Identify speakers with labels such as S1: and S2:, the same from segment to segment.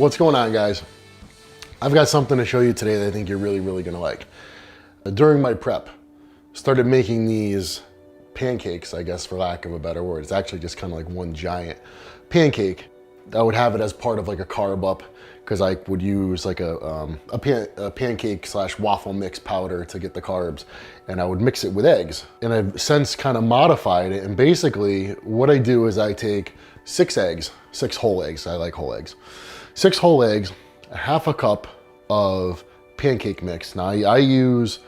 S1: What's going on, guys? I've got something to show you today that I think you're really gonna like. During my prep, started making these pancakes, I guess for lack of a better word. It's actually just kind of like one giant pancake. I would have it as part of like a carb up because I would use like a pancake slash waffle mix powder to get the carbs, and I would mix it with eggs. And I've since kind of modified it, and basically what I do is I take 6 eggs, 6 whole eggs, I like whole eggs, 6 whole eggs, a half a cup of pancake mix. Now I use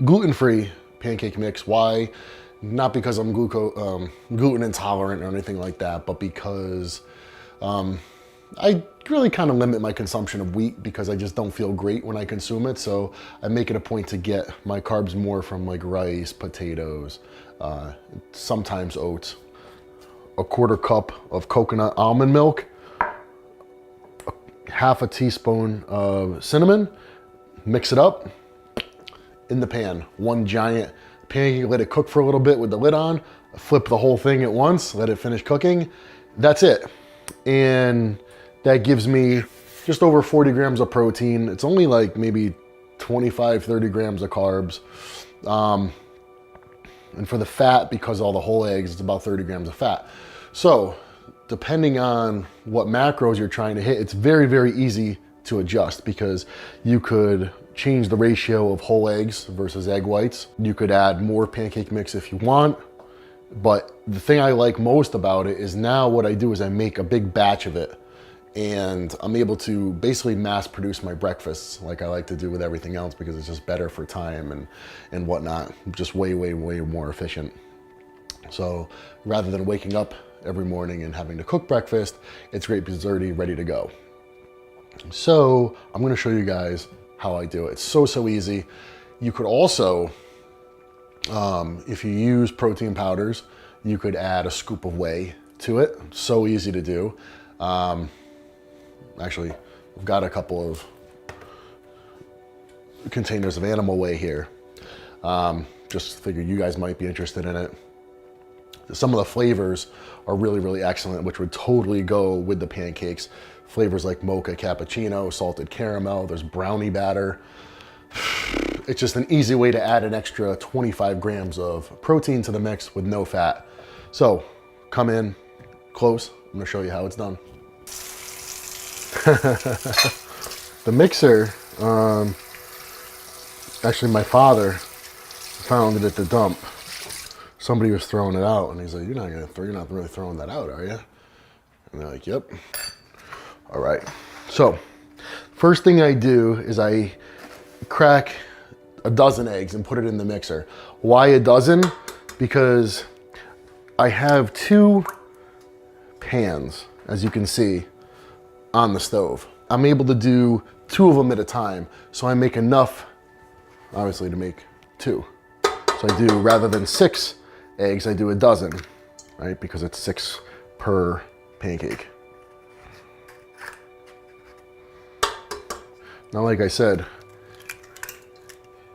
S1: gluten-free pancake mix. Why? Not because I'm gluten intolerant or anything like that, but because I really kind of limit my consumption of wheat because I just don't feel great when I consume it. So I make it a point to get my carbs more from like rice, potatoes, sometimes oats. A 1/4 cup of coconut almond milk, half a teaspoon of cinnamon, mix it up in the pan. One giant pancake, let it cook for a little bit with the lid on, flip the whole thing at once, let it finish cooking. That's it. And that gives me just over 40 grams of protein. It's only like maybe 25, 30 grams of carbs. And for the fat, because all the whole eggs, it's about 30 grams of fat. So depending on what macros you're trying to hit, it's very easy to adjust because you could change the ratio of whole eggs versus egg whites. You could add more pancake mix if you want. But the thing I like most about it is now what I do is I make a big batch of it, and I'm able to basically mass produce my breakfasts like I like to do with everything else because it's just better for time and whatnot. Just way more efficient. So rather than waking up every morning and having to cook breakfast, it's great because it's already ready to go. So I'm gonna show you guys how I do it. It's so easy. You could also, if you use protein powders, you could add a scoop of whey to it. So easy to do. Actually, I've got a couple of containers of animal whey here. Just figured you guys might be interested in it. Some of the flavors are really excellent, which would totally go with the pancakes. Flavors like mocha cappuccino, salted caramel, there's brownie batter. It's just an easy way to add an extra 25 grams of protein to the mix with no fat. So come in close, I'm gonna show you how it's done. The mixer, actually my father found it at the dump. Somebody was throwing it out and he's like, you're not really throwing that out, are you? And they're like, yep. All right, so first thing I do is I crack a dozen eggs and put it in the mixer. Why a dozen? Because I have 2 pans, as you can see, on the stove. I'm able to do 2 of them at a time, so I make enough, obviously, to make 2. So I do, rather than 6 eggs, I do a dozen, right? Because it's 6 per pancake. Now, like I said,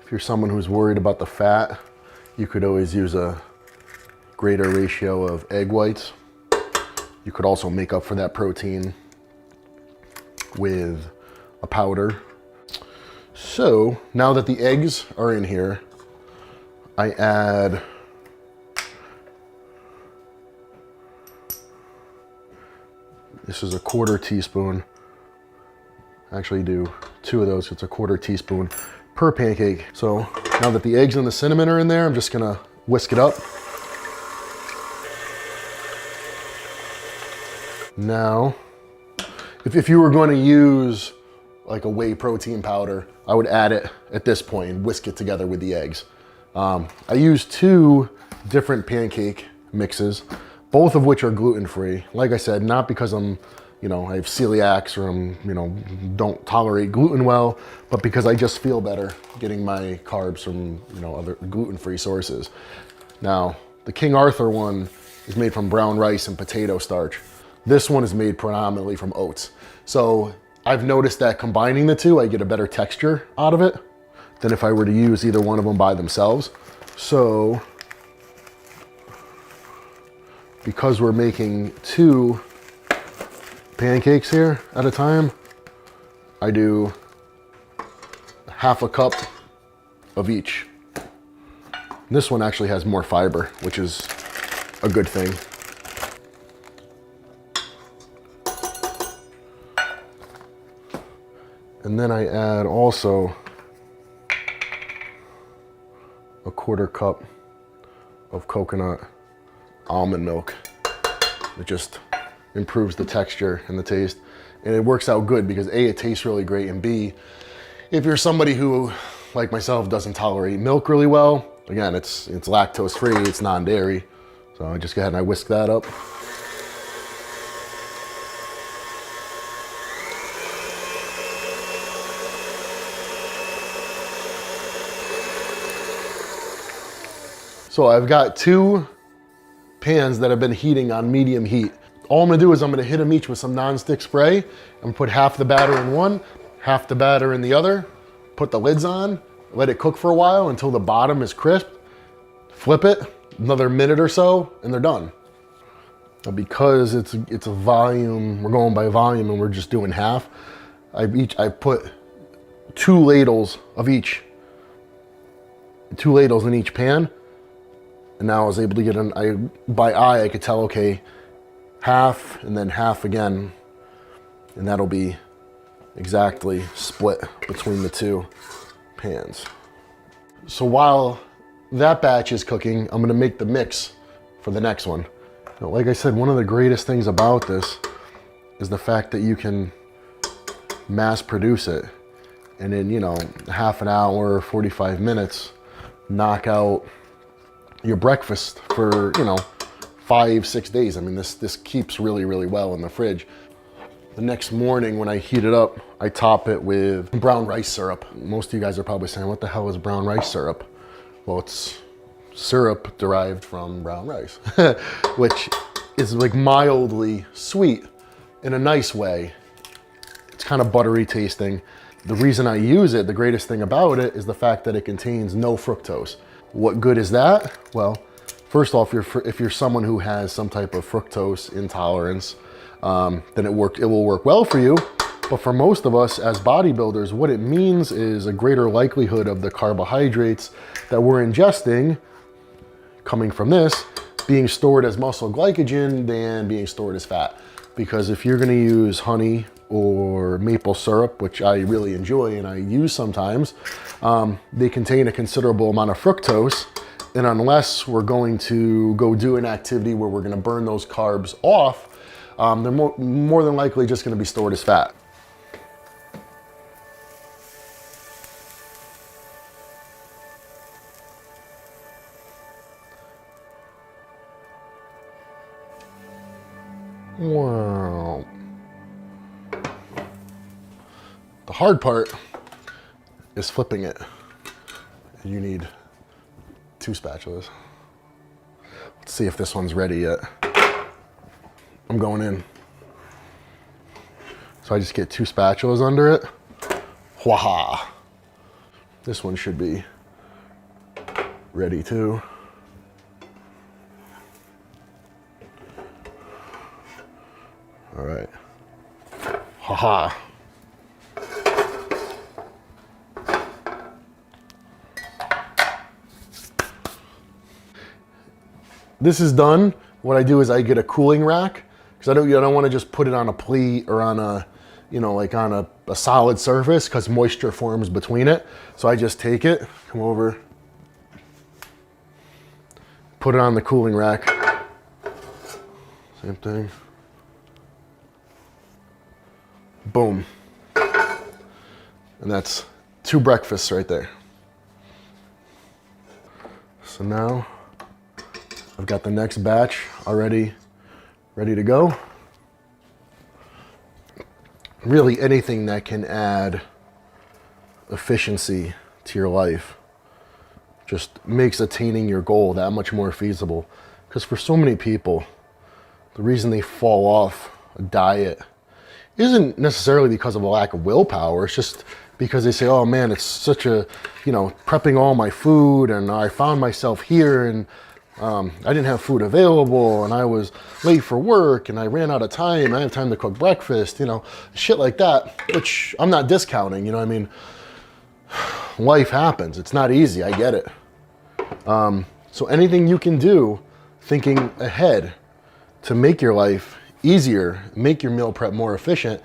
S1: if you're someone who's worried about the fat, you could always use a greater ratio of egg whites. You could also make up for that protein with a powder. So now that the eggs are in here, I add this is a 1/4 teaspoon. Actually do 2 of those, so it's a 1/4 teaspoon per pancake. So now that the eggs and the cinnamon are in there, I'm just gonna whisk it up. Now, if you were going to use like a whey protein powder, I would add it at this point and whisk it together with the eggs. I use 2 different pancake mixes, both of which are gluten-free. Like I said, not because I have celiacs or don't tolerate gluten well, but because I just feel better getting my carbs from, other gluten-free sources. Now, the King Arthur one is made from brown rice and potato starch. This one is made predominantly from oats. So I've noticed that combining the 2, I get a better texture out of it than if I were to use either one of them by themselves. So because we're making 2 pancakes here at a time, I do half a cup of each. This one actually has more fiber, which is a good thing. And then I add also a 1/4 cup of coconut almond milk. It just improves the texture and the taste. And it works out good because A, it tastes really great, and B, if you're somebody who, like myself, doesn't tolerate milk really well, again, it's lactose free, it's non-dairy. So I just go ahead and I whisk that up. So I've got 2 pans that have been heating on medium heat. All I'm gonna do is I'm gonna hit them each with some non-stick spray. I'm gonna put half the batter in one, half the batter in the other, put the lids on, let it cook for a while until the bottom is crisp, flip it, another minute or so, and they're done. Now because it's a volume, we're going by volume and we're just doing half, I put 2 ladles of each, 2 ladles in each pan. And now I was able to get by eye, I could tell, okay, half and then half again. And that'll be exactly split between the 2 pans. So while that batch is cooking, I'm gonna make the mix for the next one. Now, like I said, one of the greatest things about this is the fact that you can mass produce it. And in, you know, half an hour, 45 minutes, knock out your breakfast for, you know, 5-6 days. I mean, this keeps really, really well in the fridge. The next morning when I heat it up, I top it with brown rice syrup. Most of you guys are probably saying, what the hell is brown rice syrup? Well, it's syrup derived from brown rice, which is like mildly sweet in a nice way. It's kind of buttery tasting. The reason I use it, the greatest thing about it, is the fact that it contains no fructose. What good is that? Well, first off, if you're someone who has some type of fructose intolerance, then it will work well for you. But for most of us as bodybuilders, what it means is a greater likelihood of the carbohydrates that we're ingesting coming from this being stored as muscle glycogen than being stored as fat. Because if you're gonna use honey or maple syrup, which I really enjoy and I use sometimes, they contain a considerable amount of fructose. And unless we're going to go do an activity where we're gonna burn those carbs off, they're more than likely just gonna be stored as fat. Wow. The hard part is flipping it. You need 2 spatulas. Let's see if this one's ready yet. I'm going in. So I just get 2 spatulas under it. Waha. This one should be ready too. All right. Haha. This is done. What I do is I get a cooling rack because I don't want to just put it on a plate or on a, you know, like on a solid surface because moisture forms between it. So I just take it, come over, put it on the cooling rack. Same thing. Boom. And that's 2 breakfasts right there. So now I've got the next batch already ready to go. Really anything that can add efficiency to your life just makes attaining your goal that much more feasible. Because for so many people, the reason they fall off a diet isn't necessarily because of a lack of willpower. It's just because they say, oh man, it's such a, you know, prepping all my food and I found myself here and I didn't have food available and I was late for work and I ran out of time. I didn't have time to cook breakfast, you know, shit like that, which I'm not discounting, you know what I mean? Life happens. It's not easy. I get it. So anything you can do thinking ahead to make your life easier, make your meal prep more efficient,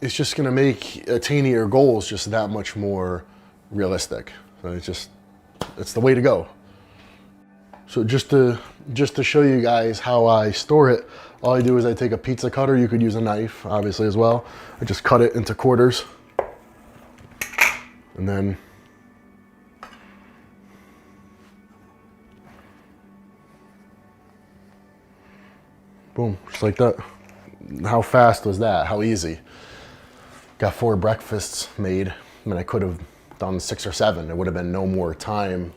S1: it's just going to make attaining your goals just that much more realistic. So it's the way to go. So just to show you guys how I store it, all I do is I take a pizza cutter. You could use a knife, obviously, as well. I just cut it into quarters. And then boom, just like that. How fast was that? How easy? Got 4 breakfasts made. I mean, I could have done 6 or 7. It would have been no more time,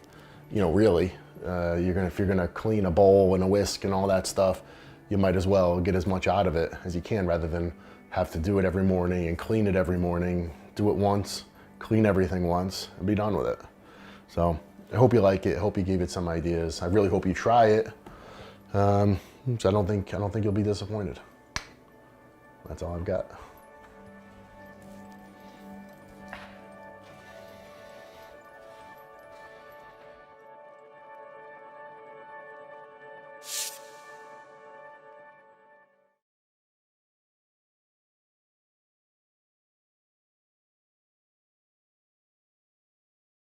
S1: you know, really. If you're gonna clean a bowl and a whisk and all that stuff, you might as well get as much out of it as you can rather than have to do it every morning and clean it every morning. Do it once, clean everything once, and be done with it. So I hope you like it. I hope you gave it some ideas. I really hope you try it. So I don't think you'll be disappointed. That's all I've got.